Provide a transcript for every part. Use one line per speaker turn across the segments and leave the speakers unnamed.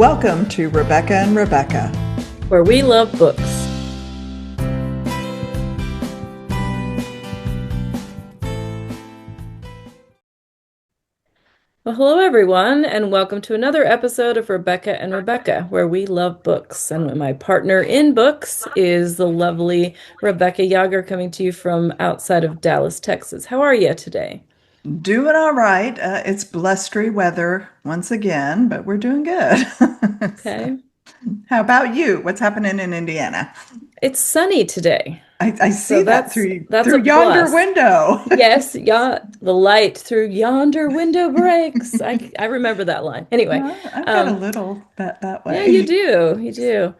Welcome to Rebecca and Rebecca.
Where we love books. Well, hello everyone, and welcome to another episode of Rebecca and Rebecca, where we love books. And my partner in books is the lovely Rebecca Yager, coming to you from outside of Dallas, Texas. How are you today?
Doing all right. It's blustery weather once again, but we're doing good. So,
Okay.
how about you? What's happening in Indiana?
It's sunny today.
I
So
see that
that's
through
that's a
through yonder
plus.
window.
Yes, yeah, the light through yonder window breaks. I remember that line. Anyway,
I've got a
um,
little that
yeah, you
way.
do. You do.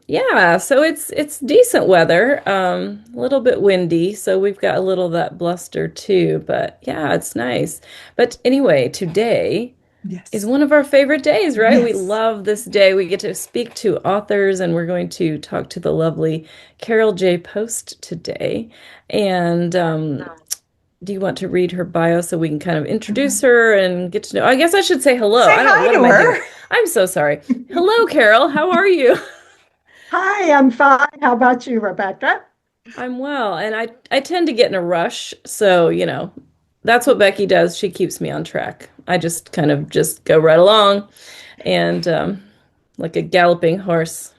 Yeah, so it's decent weather. A little bit windy, so we've got a little of that bluster too, but yeah, it's nice. But anyway, today is
Yes.
one of our favorite days, right? We
Yes.
love this day. We get to speak to authors, and we're going to talk to the lovely Carol J. Post today. And do you want to read her bio so we can kind of introduce her and get to know? I guess I should say hello.
Say
I don't,
hi
what
to
am I doing?
her.
I'm so sorry. Hello, Carol. How are you?
Hi, I'm fine. How about you, Rebecca?
I'm well, and I tend to get in a rush, so that's what Becky does. She keeps me on track. I just kind of just go right along and like a galloping horse.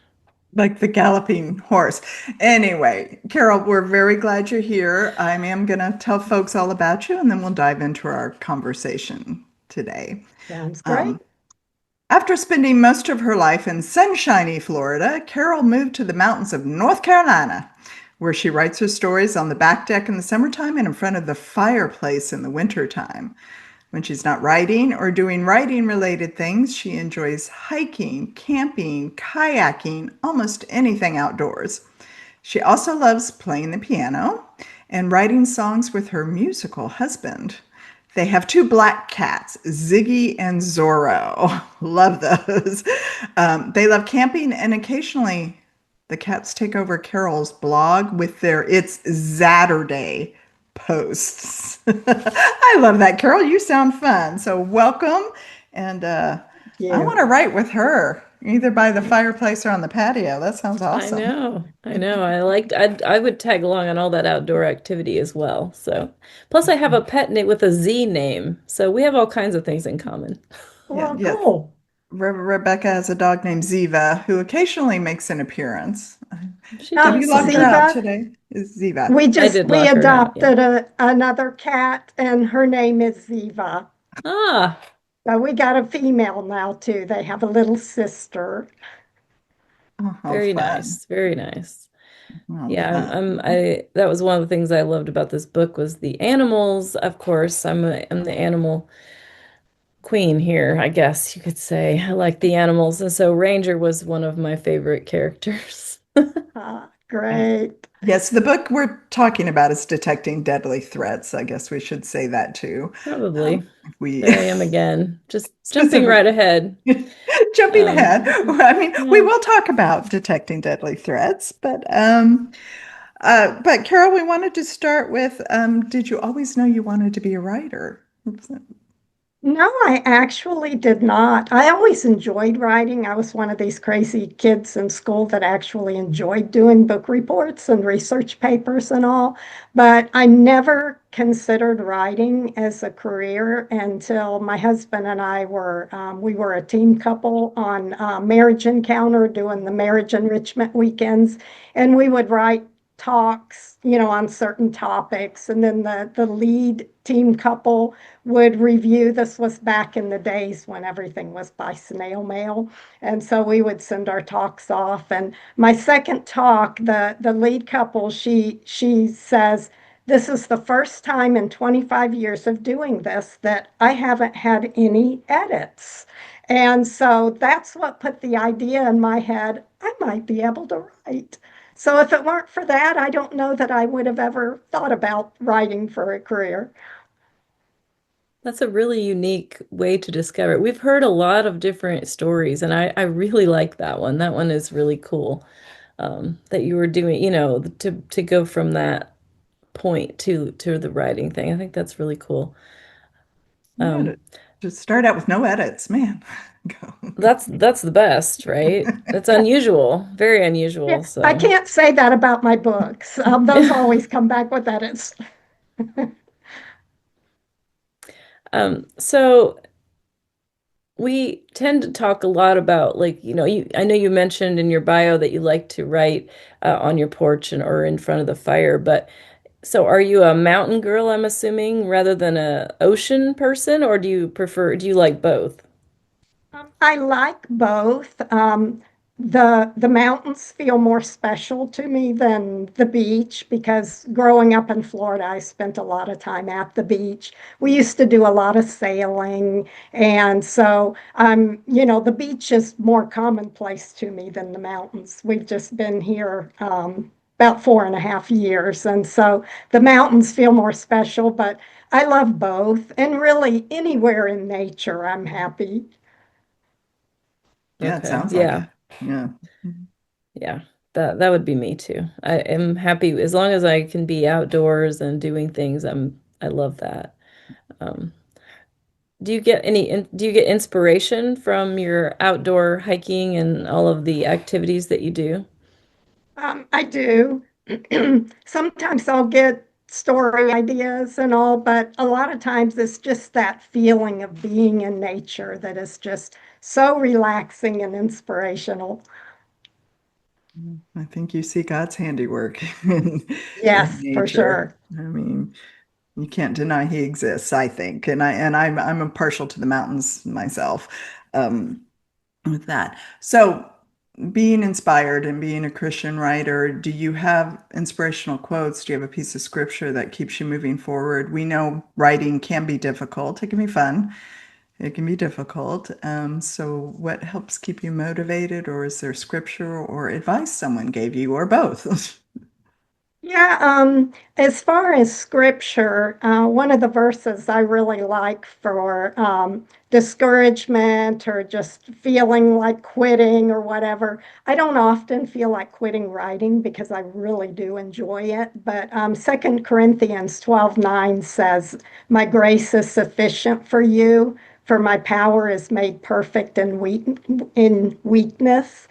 Like the galloping horse. Anyway, Carol, we're very glad you're here. I am going to tell folks all about you, and then we'll dive into our conversation today.
Sounds great.
Um, After spending most of her life in sunshiny Florida, Carol moved to the mountains of North Carolina, where she writes her stories on the back deck in the summertime and in front of the fireplace in the wintertime. When she's not writing or doing writing related things, she enjoys hiking, camping, kayaking, almost anything outdoors. She also loves playing the piano and writing songs with her musical husband. They have two black cats, Ziggy and Zorro. Love those. They love camping, and occasionally the cats take over Carol's blog with their It's Saturday posts. I love that, Carol. You sound fun. So, welcome. And
Thank
I want
you.
to write with her, either by the fireplace or on the patio. That sounds
I
awesome.
know. I know. I would tag along on all that outdoor activity as well. So, plus I have a pet name with a Z name. So we have all kinds of things in common.
Yeah,
Well,
yeah.
cool.
Rebecca has a dog named Ziva who occasionally makes an appearance.
She
Have you
does
locked her out
Ziva,
today? Is Ziva.
we
I
just
did
we
lock her out, yeah.
adopted another cat, and her name is Ziva.
Ah,
So we got a female now too. They have a little sister.
Oh, how
very
fun.
nice. Very nice.
How
Yeah,
fun.
I that was one of the things I loved about this book was the animals. Of course, I'm the animal queen here, I guess you could say. I like the animals, and so Ranger was one of my favorite characters.
Great.
Yes, the book we're talking about is Detecting Deadly Threats. I guess we should say that too.
Probably.
We
There I am again, just jumping
specific
right ahead.
jumping ahead. I mean, we
Yeah.
will talk about detecting deadly threats, but Carol, we wanted to start with, did you always know you wanted to be a writer?
No, I actually did not. I always enjoyed writing. I was one of these crazy kids in school that actually enjoyed doing book reports and research papers and all, but I never considered writing as a career until my husband and I we were a team couple on Marriage Encounter doing the marriage enrichment weekends, and we would write talks, on certain topics, and then the lead team couple would review. This was back in the days when everything was by snail mail. And so we would send our talks off. And my second talk, the lead couple, she says, this is the first time in 25 years of doing this that I haven't had any edits. And so that's what put the idea in my head. I might be able to write. So if it weren't for that, I don't know that I would have ever thought about writing for a career.
That's a really unique way to discover it. We've heard a lot of different stories, and I really like that one. That one is really cool. That you were doing, to go from that point to the writing thing. I think that's really cool.
Yeah,
Um,
Just start out with no edits, man. Go.
That's the best, right? It's unusual, very
Yeah,
unusual.
I
So,
can't say that about my books. Those always come back with edits.
so we tend to talk a lot about like, I know you mentioned in your bio that you like to write on your porch and or in front of the fire, but so are you a mountain girl, I'm assuming, rather than a ocean person, or do you like both?
I like both. The mountains feel more special to me than the beach because growing up in Florida, I spent a lot of time at the beach. We used to do a lot of sailing, and so the beach is more commonplace to me than the mountains. We've just been here about 4.5 years, and so the mountains feel more special, but I love both, and really anywhere in nature, I'm happy.
Yeah, it
Okay.
sounds like
Yeah.
it. Yeah.
Yeah. That would be me too. I am happy as long as I can be outdoors and doing things. I love that. Um, do you get inspiration from your outdoor hiking and all of the activities that you do?
I do. Sometimes I'll get story ideas and all, but a lot of times it's just that feeling of being in nature that is just so relaxing and inspirational.
I think you see God's handiwork in
Yes, for
nature.
sure.
I mean, you can't deny he exists, I think. And I'm partial to the mountains myself, um, with that. So being inspired and being a Christian writer, do you have inspirational quotes? Do you have a piece of scripture that keeps you moving forward? We know writing can be difficult. It can be fun. It can be difficult. So what helps keep you motivated, or is there scripture or advice someone gave you, or both?
Yeah, as far as scripture, one of the verses I really like for discouragement or just feeling like quitting or whatever. I don't often feel like quitting writing because I really do enjoy it. But 2 Corinthians 12:9 says, "My grace is sufficient for you, for my power is made perfect in weakness."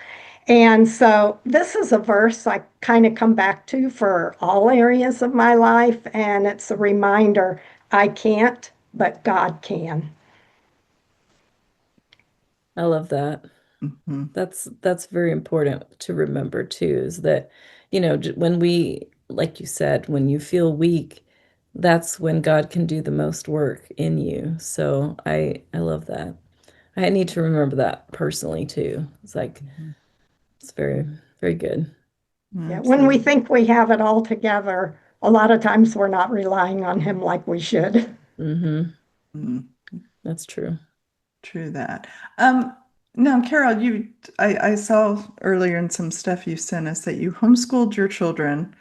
And so this is a verse I kind of come back to for all areas of my life. And it's a reminder I can't, but God can.
I love that.
Mhm.
That's very important to remember too, is that, when like you said, when you feel weak, that's when God can do the most work in you. So I love that. I need to remember that personally too. It's like
Mhm.
it's very, very good.
Yeah, when we
Absolutely.
think we have it all together, a lot of times we're not relying on Him like we should.
Hmm.
Mm,
That's true.
true that. Um, Now, Carol, I saw earlier in some stuff you sent us that you homeschooled your children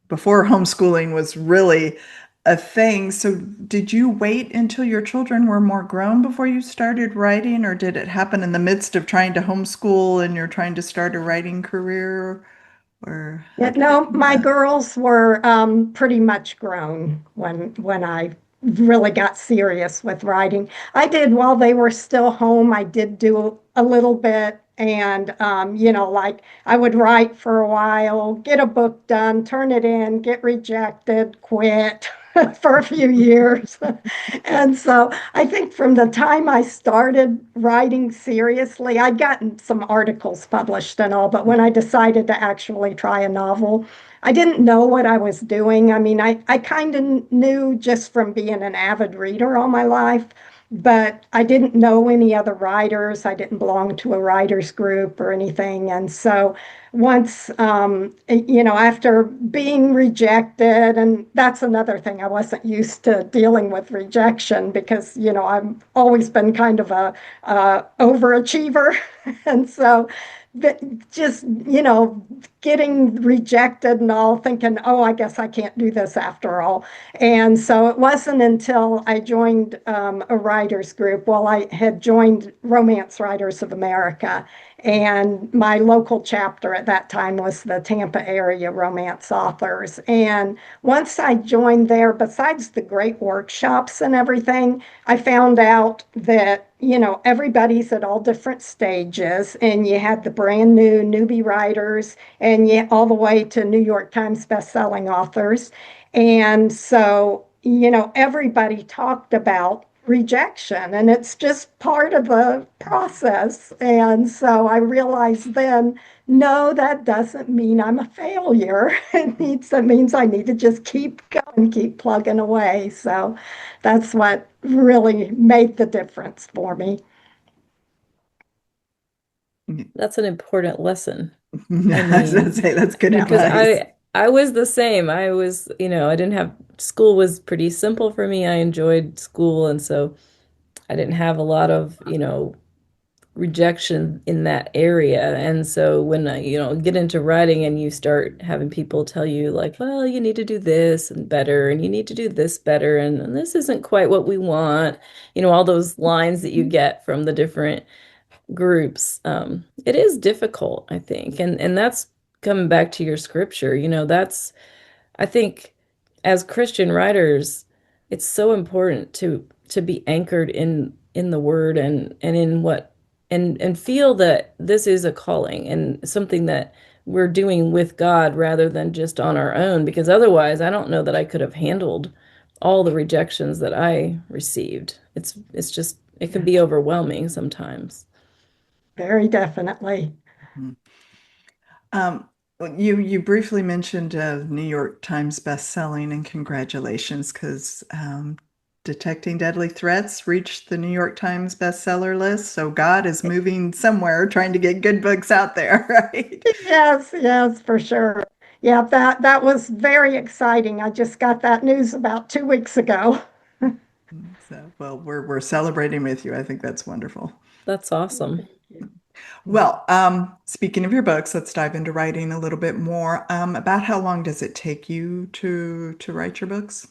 before homeschooling was really a thing. So, did you wait until your children were more grown before you started writing, or did it happen in the midst of trying to homeschool and you're trying to start a writing career? Or how
Yeah,
did it
no,
come
my
about?
girls were pretty much grown when I really got serious with writing. I did while they were still home. I did do a little bit, and like I would write for a while, get a book done, turn it in, get rejected, quit for a few years, and so I think from the time I started writing seriously, I'd gotten some articles published and all, but when I decided to actually try a novel, I didn't know what I was doing. I mean, I kind of knew just from being an avid reader all my life, but I didn't know any other writers. I didn't belong to a writers group or anything. And so once, after being rejected, and that's another thing, I wasn't used to dealing with rejection because, I've always been kind of a overachiever. And so just, getting rejected and all, thinking, oh, I guess I can't do this after all. And so it wasn't until I joined a writers group. Well, I had joined Romance Writers of America, and my local chapter at that time was the Tampa area romance authors. And once I joined there, besides the great workshops and everything, I found out that, everybody's at all different stages, and you had the brand new newbie writers, and yet all the way to New York Times bestselling authors. And so, everybody talked about rejection, and it's just part of the process. And so I realized then, no, that doesn't mean I'm a failure. It means I need to just keep going, keep plugging away. So that's what really made the difference for me.
That's an important lesson. I
I was gonna
mean,
say that's good
Yeah.
because
advice.
I was the same. I was, I didn't have school was pretty simple for me. I enjoyed school, and so I didn't have a lot of, rejection in that area. And so when I, get into writing and you start having people tell you like, well, you need to do this and better, and you need to do this better, and this isn't quite what we want, all those lines that you get from the different groups, it is difficult, I think. And that's coming back to your scripture, that's I think as Christian writers, it's so important to be anchored in the word and in what and feel that this is a calling and something that we're doing with God rather than just on our own, because otherwise I don't know that I could have handled all the rejections that I received. It's just it can be
Yes,
overwhelming sometimes.
very definitely.
Mhm. Um, you briefly mentioned New York Times bestselling, and congratulations, because Detecting Deadly Threats reached the New York Times bestseller list. So God is moving somewhere, trying to get good books out there, right?
Yes, yes, for sure. Yeah, that was very exciting. I just got that news about 2 weeks ago.
So, well, we're celebrating with you. I think that's wonderful.
That's awesome.
Thank you.
Well, speaking of your books, let's dive into writing a little bit more. About how long does it take you to write your books?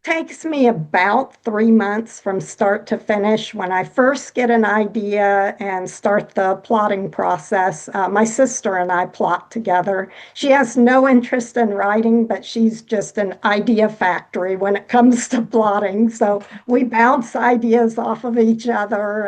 Takes me about 3 months from start to finish. When I first get an idea and start the plotting process, my sister and I plot together. She has no interest in writing, but she's just an idea factory when it comes to plotting. So we bounce ideas off of each other,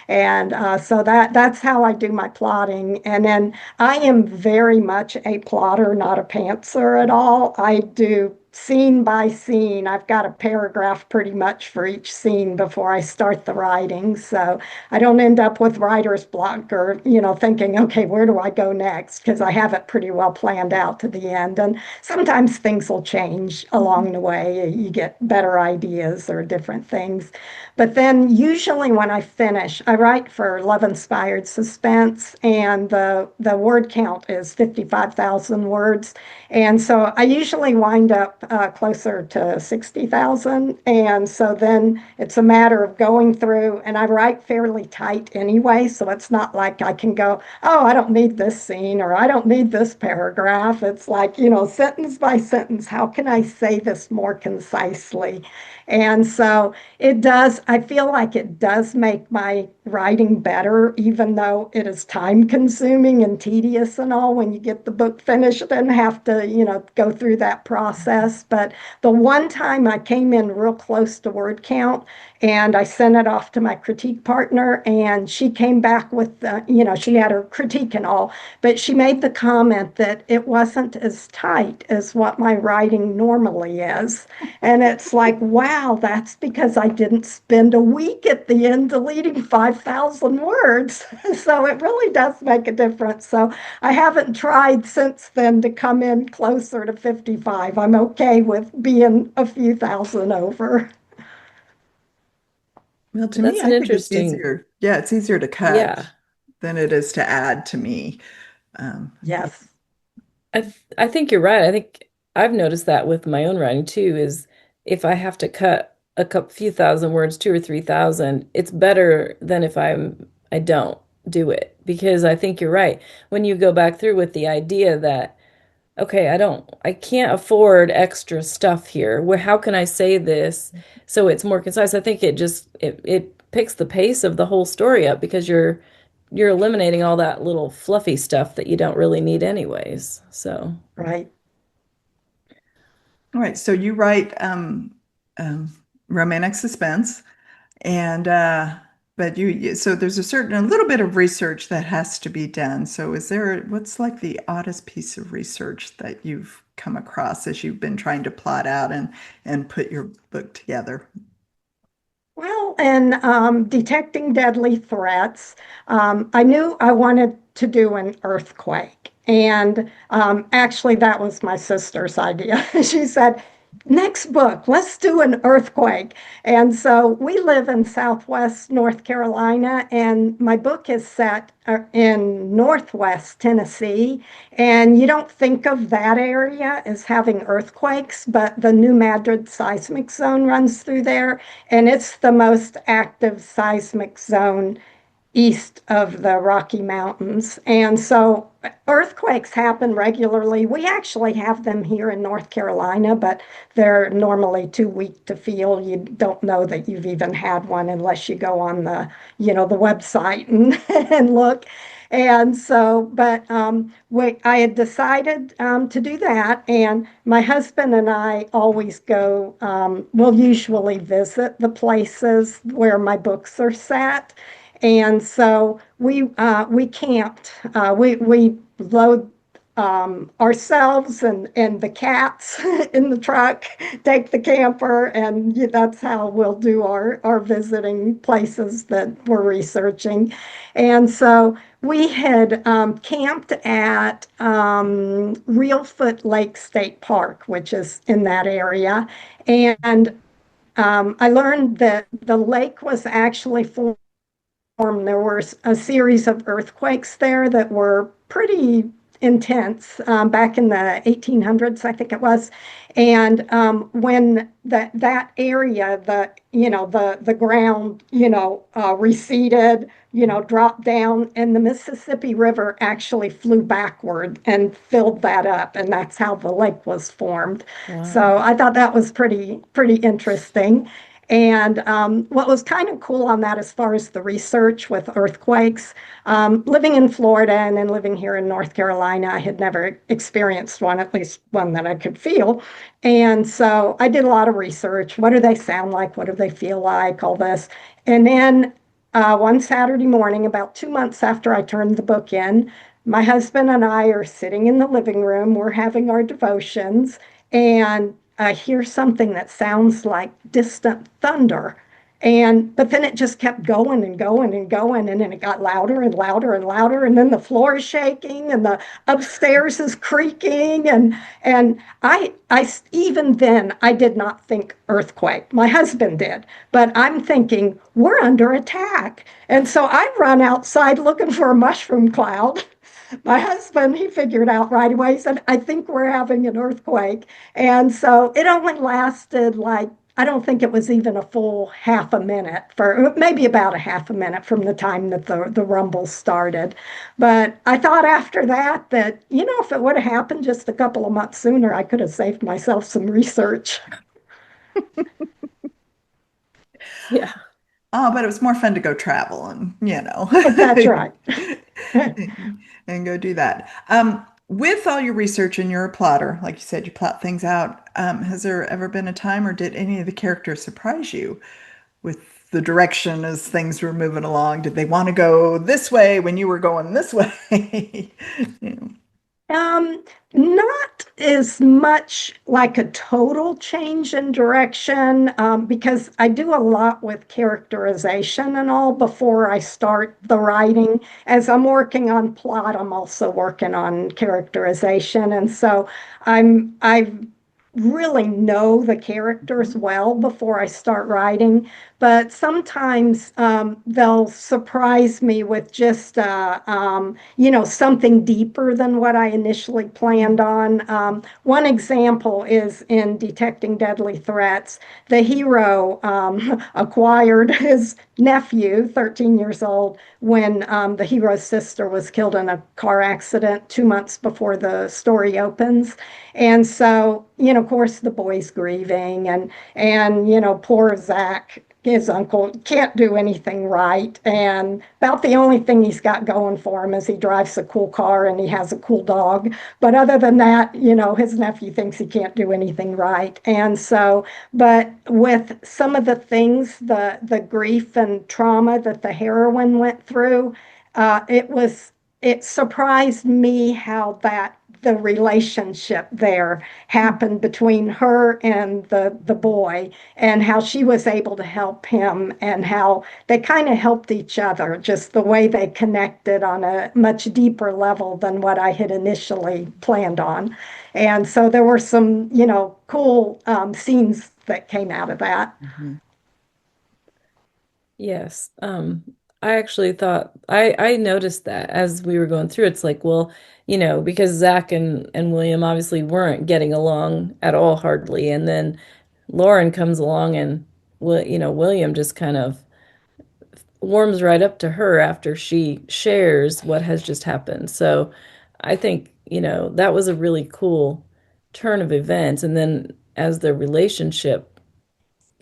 and so that's how I do my plotting. And then I am very much a plotter, not a pantser at all. I do scene by scene. I've got a paragraph pretty much for each scene before I start the writing. So I don't end up with writer's block or, thinking, okay, where do I go next? Because I have it pretty well planned out to the end. And sometimes things will change along the way. You get better ideas or different things. But then usually when I finish, I write for Love Inspired Suspense, and the word count is 55,000 words. And so I usually wind up closer to 60,000. And so then it's a matter of going through, and I write fairly tight anyway. So it's not like I can go, oh, I don't need this scene or I don't need this paragraph. It's like, sentence by sentence, how can I say this more concisely? And so I feel like it does make my writing better, even though it is time consuming and tedious and all when you get the book finished and have to, go through that process. But the one time I came in real close to word count, and I sent it off to my critique partner, and she came back with, she had her critique and all, but she made the comment that it wasn't as tight as what my writing normally is. And it's like, wow, that's because I didn't spend a week at the end deleting 5,000 words. So it really does make a difference. So I haven't tried since then to come in closer to 55. I'm okay with being a few thousand over.
Well, to me,
That's
I
an
think it's
interesting,
easier. Yeah, it's easier to cut
yeah.
than it is to add to me. Um,
Yes.
I think you're right. I think I've noticed that with my own writing too, is if I have to cut a couple few thousand words, 2 or 3,000, it's better than if I don't do it because I think you're right. When you go back through with the idea that, okay, I can't afford extra stuff here. Where, how can I say this so it's more concise? I think it picks the pace of the whole story up because you're eliminating all that little fluffy stuff that you don't really need anyways. So,
Right.
All right, so you write um, romantic suspense, and but so there's a little bit of research that has to be done. So what's like the oddest piece of research that you've come across as you've been trying to plot out and put your book together?
Well, and detecting deadly threats, I knew I wanted to do an earthquake. And actually, that was my sister's idea. She said, next book, let's do an earthquake. And so we live in Southwest North Carolina, and my book is set in Northwest Tennessee. And you don't think of that area as having earthquakes, but the New Madrid seismic zone runs through there, and it's the most active seismic zone east of the Rocky Mountains. And so earthquakes happen regularly. We actually have them here in North Carolina, but they're normally too weak to feel. You don't know that you've even had one unless you go on the website and, and look. And so, but I had decided to do that. And my husband and I always go, we'll usually visit the places where my books are set. And so we camped. We load ourselves and the cats in the truck, take the camper, and that's how we'll do our visiting places that we're researching. And so we had camped at Reelfoot Lake State Park, which is in that area. And I learned that the lake was actually formed. There were a series of earthquakes there that were pretty intense back in the 1800s, I think it was. And when that area, the ground, receded, dropped down, and the Mississippi River actually flew backward and filled that up, and that's how the lake was formed.
wow.
So I thought that was pretty interesting. And what was kind of cool on that, as far as the research with earthquakes, living in Florida and then living here in North Carolina, I had never experienced one, at least one that I could feel. And so I did a lot of research. What do they sound like? What do they feel like? All this. And then one Saturday morning, about 2 months after I turned the book in, my husband and I are sitting in the living room. We're having our devotions, and I hear something that sounds like distant thunder. But then it just kept going and going and going. And then it got louder and louder and louder. And then the floor is shaking and the upstairs is creaking. Even then, I did not think earthquake. My husband did. But I'm thinking, we're under attack. And so I run outside looking for a mushroom cloud. My husband, he figured out right away. He said, I think we're having an earthquake. And so it only lasted, like, I don't think it was even a full half a minute, for maybe about a half a minute from the time that the rumble started. But I thought after that, if it would have happened just a couple of months sooner, I could have saved myself some research.
Yeah.
Oh, but it was more fun to go travel and,
That's right.
and go do that. With all your research and you're a plotter, like you said, you plot things out. Has there ever been a time, or did any of the characters surprise you with the direction as things were moving along? Did they want to go this way when you were going this way? You know.
Um, Not as much like a total change in direction, because I do a lot with characterization and all before I start the writing. As I'm working on plot, I'm also working on characterization, and so I've really know the characters well before I start writing, but sometimes they'll surprise me with just something deeper than what I initially planned on. One example is in Detecting Deadly Threats. The hero acquired his nephew, 13 years old, when the hero's sister was killed in a car accident 2 months before the story opens. And so, of course, the boy's grieving, and poor Zach, his uncle, can't do anything right. And about the only thing he's got going for him is he drives a cool car and he has a cool dog. But other than that, his nephew thinks he can't do anything right. And so, but with some of the things, the grief and trauma that the heroine went through, it surprised me how that the relationship there happened between her and the boy, and how she was able to help him, and how they kind of helped each other, just the way they connected on a much deeper level than what I had initially planned on. And so there were some cool scenes that came out of that.
Mhm.
Yes. I actually thought I noticed that as we were going through, it's like, well, because Zach and William obviously weren't getting along at all hardly. And then Lauren comes along and William just kind of warms right up to her after she shares what has just happened. So I think, that was a really cool turn of events. And then as the relationship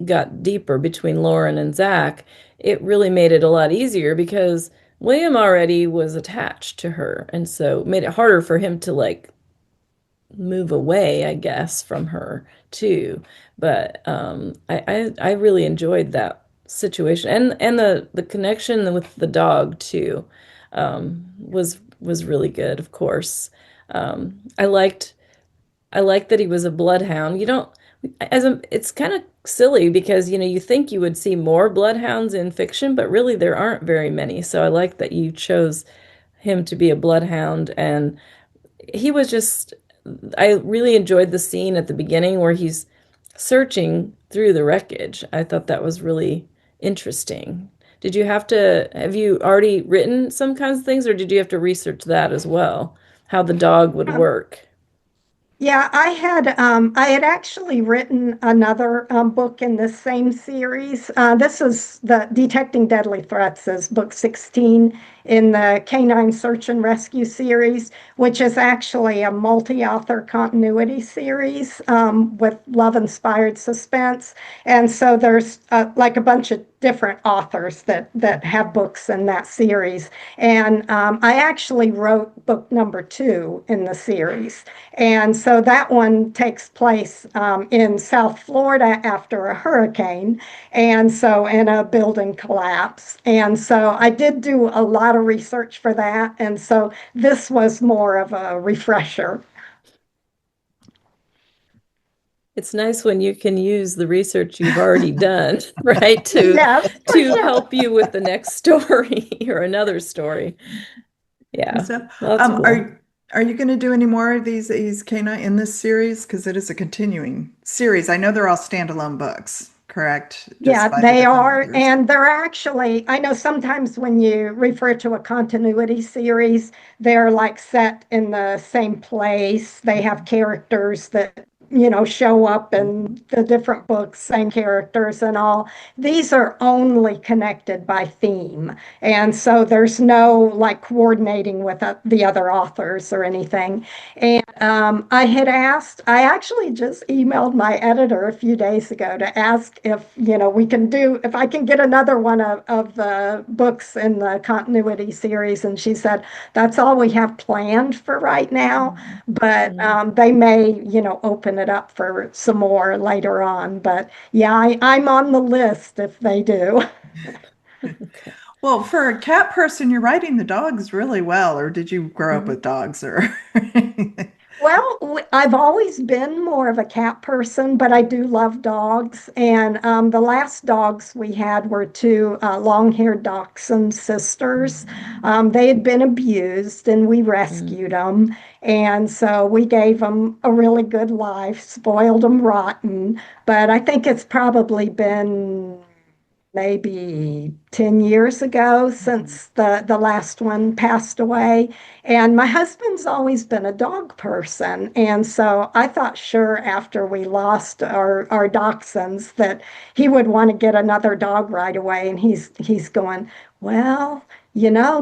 got deeper between Lauren and Zach, it really made it a lot easier because William already was attached to her. And so it made it harder for him to like move away, I guess, from her too. But I really enjoyed that situation, and the connection with the dog too, was really good. Of course, I liked that he was a bloodhound. You don't as a It's kind of silly because you think you would see more bloodhounds in fiction, but really there aren't very many. So I like that you chose him to be a bloodhound, and he was just I really enjoyed the scene at the beginning where he's searching through the wreckage. I thought that was really interesting. Have you already written some kinds of things, or did you have to research that as well? How the dog would work?
Yeah, I had actually written another book in this same series. This is the Detecting Deadly Threats is book 16 in the Canine Search and Rescue series, which is actually a multi-author continuity series with Love Inspired Suspense. And so there's like a bunch of different authors that have books in that series. And I actually wrote book number 2 in the series. And so that one takes place in South Florida after a hurricane, and so in a building collapse. And so I did do a lot of research for that. And so this was more of a refresher.
It's nice when you can use the research you've already done, right, to
Yes, for
to
sure.
help you with the next story or another story.
And
Yeah.
so,
Well, that's
um,
cool.
are you going to do any more of these canine in this series? Because it is a continuing series. I know they're all standalone books, correct? Just
Yeah,
by the
they
different
are.
authors.
And they're actually, I know sometimes when you refer to a continuity series, they're like set in the same place. They have characters that, show up in the different books, same characters and all. These are only connected by theme. And so there's no like coordinating with the other authors or anything. And I actually just emailed my editor a few days ago to ask if, if I can get another one of the books in the continuity series. And she said, that's all we have planned for right now. But
Mm.
they may, open it up for some more later on. But yeah, I'm on the list if they do.
Okay.
Well, for a cat person, you're writing the dogs really well, or did you grow up
Mhm.
with dogs or?
Well, I've always been more of a cat person, but I do love dogs. And the last dogs we had were two long-haired dachshund sisters. They had been abused, and we
Mm.
rescued them. And so we gave them a really good life, spoiled them rotten. But I think it's probably been maybe 10 years ago
Mhm.
since the last one passed away. And my husband's always been a dog person. And so I thought sure after we lost our dachshunds that he would want to get another dog right away. And he's going, well,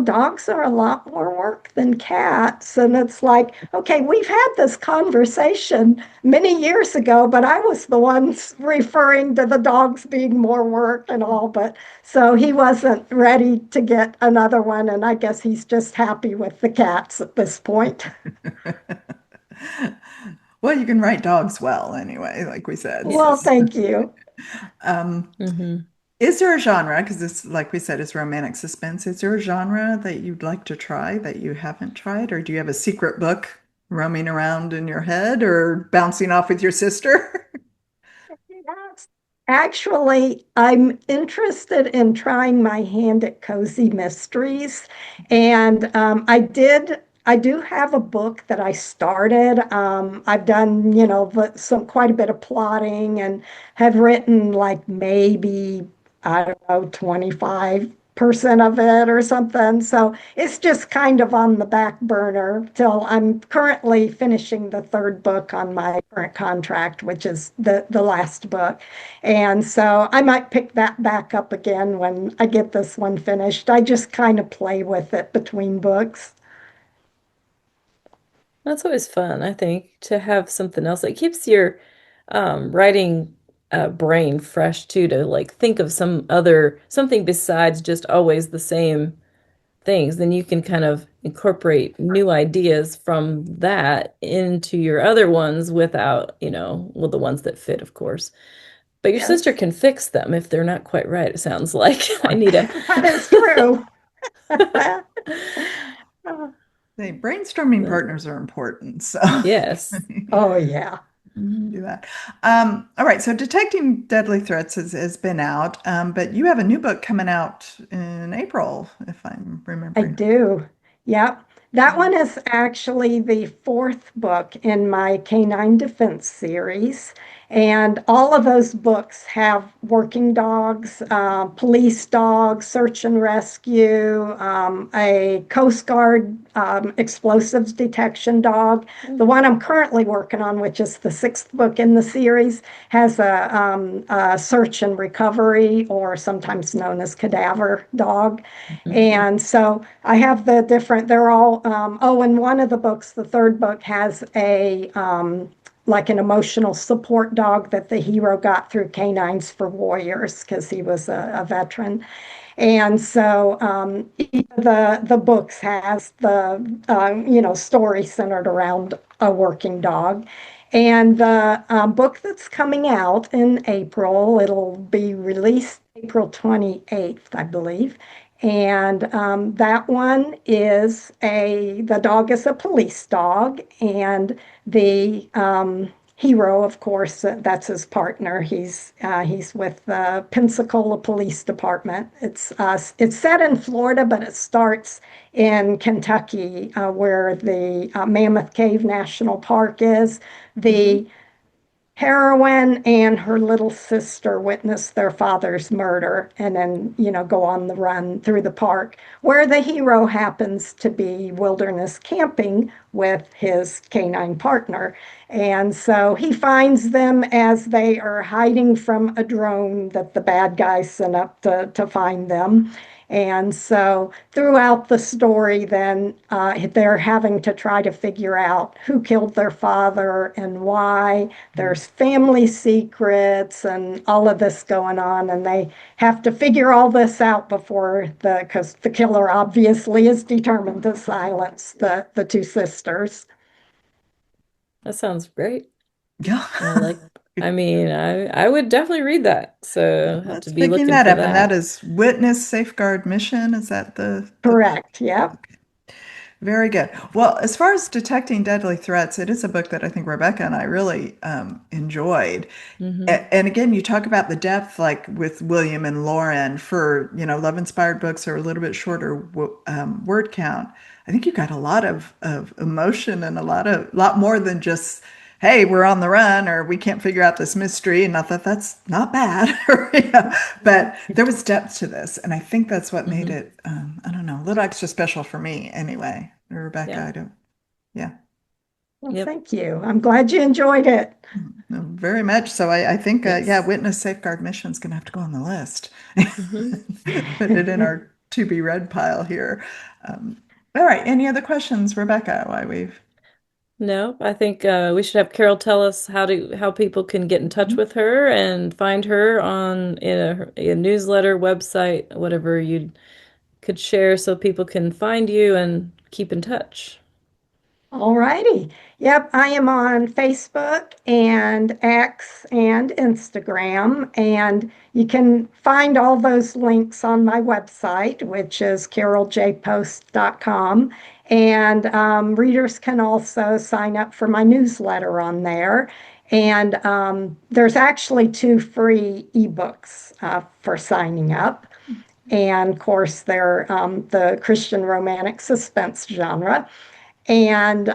dogs are a lot more work than cats. And it's like, okay, we've had this conversation many years ago, but I was the one referring to the dogs being more work and all. But so he wasn't ready to get another one. And I guess he's just happy with the cats at this point.
Well, you can write dogs well anyway, like we said. So,
Well,
Yes.
thank you.
um,
Hmm.
is there a genre? Because this, like we said, is romantic suspense. Is there a genre that you'd like to try that you haven't tried, or do you have a secret book roaming around in your head or bouncing off with your sister?
Yes. Actually, I'm interested in trying my hand at cozy mysteries. And I do have a book that I started. I've done, some quite a bit of plotting and have written like maybe, I don't know, 25% of it or something. So it's just kind of on the back burner till I'm currently finishing the third book on my current contract, which is the last book. And so I might pick that back up again when I get this one finished. I just kind of play with it between books.
That's always fun, I think, to have something else. It keeps your writing brain fresh too, to like think of something besides just always the same things. Then you can kind of incorporate new ideas from that into your other ones without, well, the ones that fit, of course. But your sister
Yes,
can fix them if they're not quite right, it sounds like. I need a
that is true.
Say brainstorming partners are important, so
Yes.
Oh, yeah.
do that. All right, so Detecting Deadly Threats has been out, but you have a new book coming out in April, if I'm
I
remembering.
do. Yep. That one is actually the fourth book in my Canine Defense series. And all of those books have working dogs, police dogs, search and rescue, a Coast Guard explosives detection dog. The one I'm currently working on, which is the sixth book in the series, has a search and recovery, or sometimes known as cadaver dog.
Mhm.
And so I have the different, they're all, and one of the books, the third book, has like an emotional support dog that the hero got through Canines for Warriors because he was a veteran. And so each of the books has the story centered around a working dog. And the book that's coming out in April, it'll be released April 28th, I believe. And that one is the dog is a police dog, and the hero, of course, that's his partner. He's with the Pensacola Police Department. It's set in Florida, but it starts in Kentucky, where the Mammoth Cave National Park is.
Mhm.
The heroine and her little sister witness their father's murder and then, go on the run through the park, where the hero happens to be wilderness camping with his canine partner. And so he finds them as they are hiding from a drone that the bad guys sent up to find them. And so throughout the story, then they're having to try to figure out who killed their father and why. There's family secrets and all of this going on, and they have to figure all this out because the killer obviously is determined to silence the two sisters.
That sounds great.
Yeah.
I like, I mean, I would definitely read that. So have to
Let's
be
picking
looking
that
for
up. And that
that.
is Witness Safeguard Mission. Is that the
Correct. Yep.
okay. Very good. Well, as far as detecting deadly threats, it is a book that I think Rebecca and I really enjoyed.
Hmm.
And again, you talk about the depth, like with William and Lauren, for, love inspired books are a little bit shorter word count. I think you got a lot of emotion and lot more than just, hey, we're on the run or we can't figure out this mystery. And not that that's not bad, but there was depth to this. And I think that's what made
Hmm.
it, I don't know, a little extra special for me anyway. Rebecca,
Yeah.
I don't, yeah.
Well,
Yep.
thank you. I'm glad you enjoyed it.
No, very much. So I think, yeah,
Yes.
Witness Safeguard Mission's going to have to go on the list.
Hmm.
Put it in our to be read pile here. Um, all right. Any other questions, Rebecca? Why we've
No, I think we should have Carol tell us how people can get in touch with her and find her on a newsletter, website, whatever you could share so people can find you and keep in touch.
All righty. Yep, I am on Facebook and X and Instagram, and you can find all those links on my website, which is caroljpost.com. And readers can also sign up for my newsletter on there. And there's actually two free ebooks for signing up. And of course, they're the Christian romantic suspense genre. And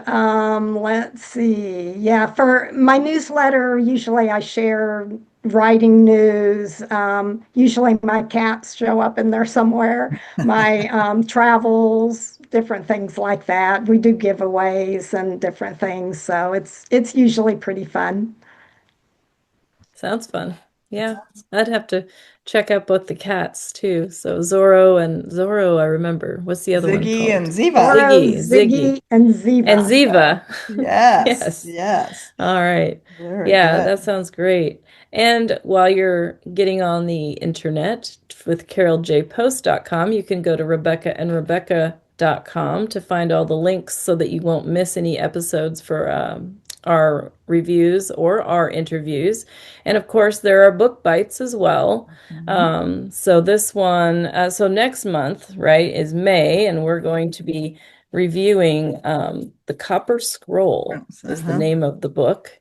let's see. Yeah, for my newsletter, usually I share writing news. Usually my cats show up in there somewhere, my travels, different things like that. We do giveaways and different things, so it's usually pretty fun.
Sounds fun. Yeah, I'd have to check out both the cats too. So Zorro, I remember. What's the other one
Ziggy and
called?
Ziva.
Zorro,
Ziggy,
Ziggy, and
and
Ziva. So
Ziva.
Yes,
Yes.
yes.
All right.
Very
Yeah, that
good.
sounds great. And while you're getting on the internet with caroljpost.com, you can go to rebeccaandrebecca.com to find all the links so that you won't miss any episodes for our reviews or our interviews. And of course, there are book bites as well.
Mhm.
So this one, so next month, right, is May, and we're going to be reviewing The Copper Scroll is the
Uh-huh.
name of the book.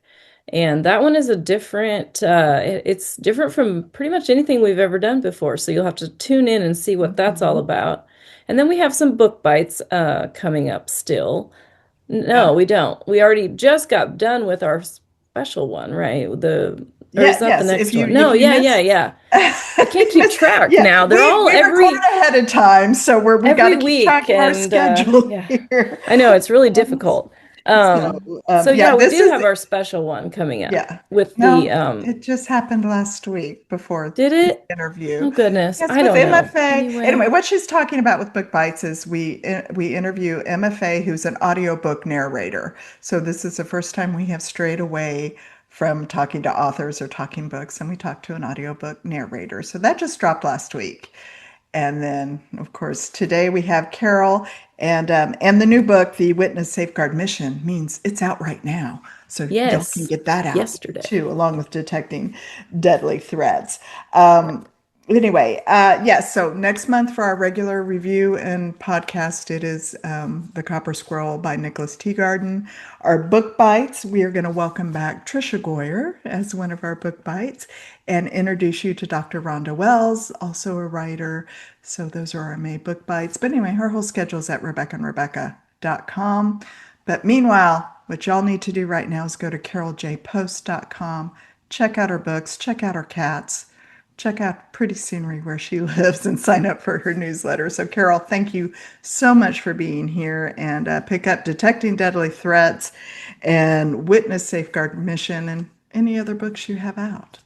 And that one is a different, it's different from pretty much anything we've ever done before. So you'll have to tune in and see what that's all
Mhm.
about. And then we have some book bites coming up still. No,
Yeah.
we don't. We already just got done with our special one, right? Or is
Yeah,
that the
yes.
next one? No,
If you
yeah, yeah,
miss
yeah. I can't keep track
yeah,
now. They're all
we record ahead of time, so we got
every
to keep track
week,
of our
and
schedule
yeah,
here.
I know it's really
Um,
difficult.
so
So
yeah,
yeah, we
this
do
is
have our special one coming up
yeah.
with the
No, it just happened last week before
did
the
it?
interview.
Oh goodness,
Yes,
I
with
don't know.
MFA. Anyway,
Anyway,
what she's talking about with Book Bites is we interview MFA, who's an audiobook narrator. So this is the first time we have strayed away from talking to authors or talking books, and we talked to an audiobook narrator. So that just dropped last week. And then, of course, today we have Carol, and the new book, The Witness Safeguard Mission, means it's out right now. So y'all can
yes,
get that out
yesterday.
too, along with detecting deadly threats. Anyway, yes, so next month for our regular review and podcast, it is The Copper Scroll by Nicholas Teagarden. Our book bites, we are going to welcome back Trisha Goyer as one of our book bites and introduce you to Dr. Rhonda Wells, also a writer. So those are our May book bites. But anyway, her whole schedule is at rebeccaandrebecca.com. But meanwhile, what y'all need to do right now is go to caroljpost.com, check out her books, check out her cats, check out Pretty Scenery where she lives, and sign up for her newsletter. So, Carol, thank you so much for being here, and pick up Detecting Deadly Threats and Witness Safeguard Mission and any other books you have out.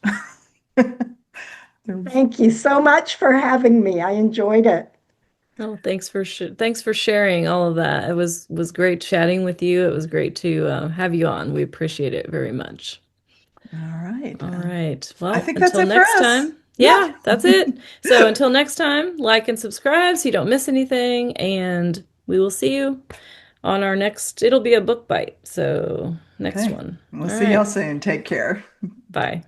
thank you so much for having me. I enjoyed it.
Oh, thanks for sharing all of that. It was great chatting with you. It was great to have you on. We appreciate it very much.
All right.
All right.
I
Well,
think that's
until
it for
next
us.
time.
Yeah.
Yeah, that's it. So until next time, like and subscribe so you don't miss anything. And we will see you on our next, it'll be a book bite. So next
Okay.
one.
We'll
All
see y'all
right.
soon. Take care.
Bye.